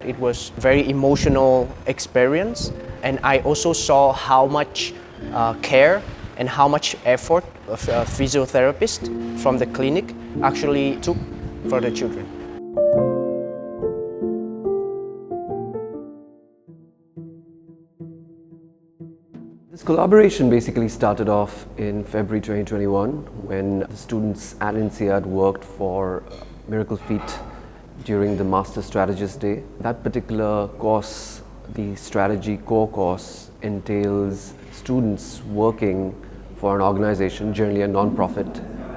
It was a very emotional experience, and I also saw how much care and how much effort a physiotherapist from the clinic actually took for the children. This collaboration basically started off in February 2021 when the students at INSEAD worked for MiracleFeet during the Master Strategist Day. That particular course, the strategy core course, entails students working for an organization, generally a non-profit,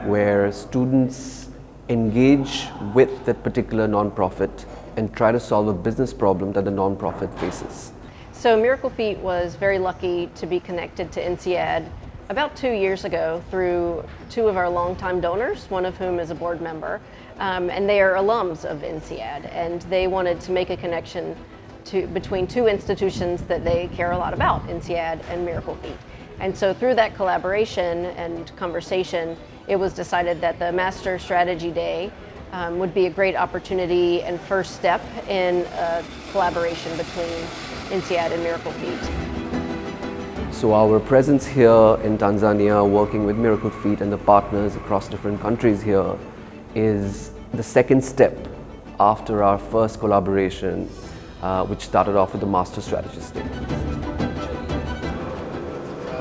where students engage with that particular non-profit and try to solve a business problem that the non-profit faces. So MiracleFeet was very lucky to be connected to INSEAD about 2 years ago through two of our longtime donors, one of whom is a board member, and they are alums of INSEAD, and they wanted to make a connection between two institutions that they care a lot about, INSEAD and MiracleFeet. And so through that collaboration and conversation, it was decided that the Master Strategy Day would be a great opportunity and first step in a collaboration between INSEAD and MiracleFeet. So our presence here in Tanzania, working with MiracleFeet and the partners across different countries here, is the second step after our first collaboration, which started off with the Master Strategist Day.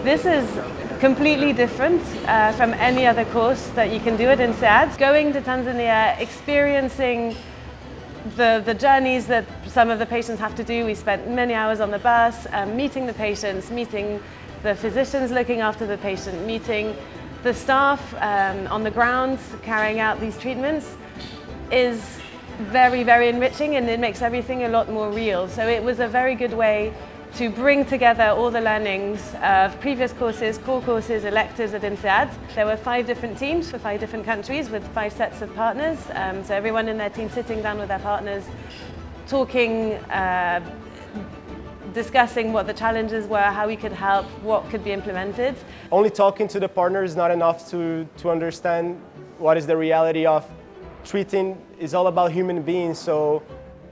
This is completely different from any other course that you can do at INSEAD. Going to Tanzania, experiencing the journeys that some of the patients have to do. We spent many hours on the bus, meeting the patients, meeting the physicians looking after the patient, meeting the staff on the ground carrying out these treatments is very, very enriching, and it makes everything a lot more real. So it was a very good way to bring together all the learnings of previous courses, core courses, electives at INSEAD. There were 5 different teams for 5 different countries with 5 sets of partners. So everyone in their team sitting down with their partners, talking, discussing what the challenges were, how we could help, what could be implemented. Only talking to the partner is not enough to understand what is the reality of treating. Is all about human beings, so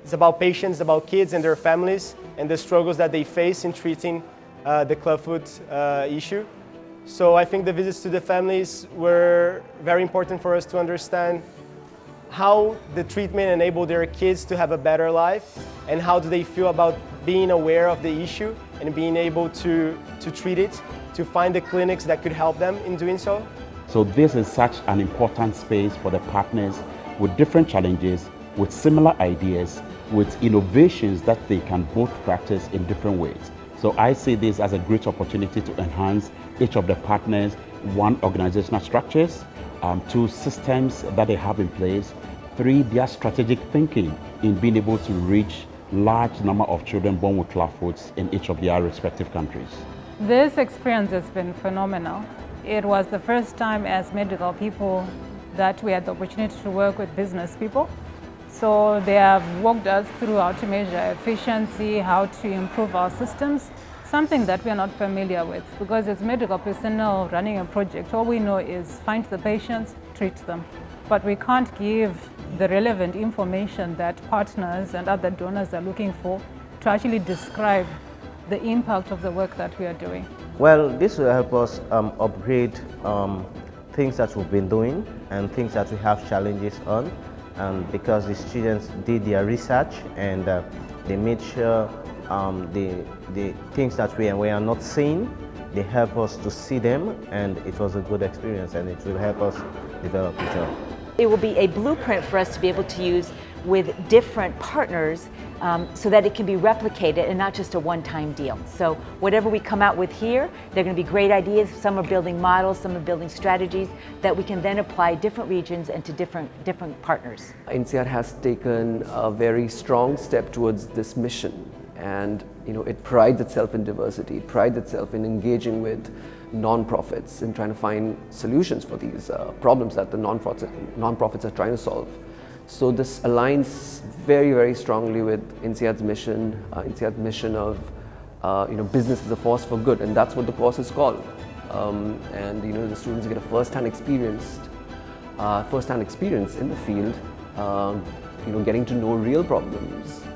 it's about patients, about kids and their families, and the struggles that they face in treating the clubfoot issue. So I think the visits to the families were very important for us to understand how the treatment enabled their kids to have a better life, and how do they feel about being aware of the issue and being able to treat it, to find the clinics that could help them in doing so. So this is such an important space for the partners with different challenges, with similar ideas, with innovations that they can both practice in different ways. So I see this as a great opportunity to enhance each of the partners, 1, organizational structures, 2, systems that they have in place, 3, their strategic thinking in being able to reach large number of children born with clubfoots in each of their respective countries. This experience has been phenomenal. It was the first time as medical people that we had the opportunity to work with business people. So they have walked us through how to measure efficiency, how to improve our systems, something that we are not familiar with, because as medical personnel running a project, all we know is find the patients, treat them. But we can't give the relevant information that partners and other donors are looking for to actually describe the impact of the work that we are doing. Well, this will help us upgrade things that we've been doing and things that we have challenges on. Because the students did their research and they made sure the things that we are not seeing, they help us to see them, and it was a good experience, and it will help us develop the job. It will be a blueprint for us to be able to use with different partners so that it can be replicated and not just a one-time deal. So whatever we come out with here, they're going to be great ideas. Some are building models, some are building strategies that we can then apply different regions and to different partners. INSEAD has taken a very strong step towards this mission, and it prides itself in diversity. It prides itself in engaging with non-profits and trying to find solutions for these problems that the non-profits are trying to solve. So this aligns very, very strongly with INSEAD's mission, of business as a force for good, and that's what the course is called. And the students get a first-hand experience in the field. getting to know real problems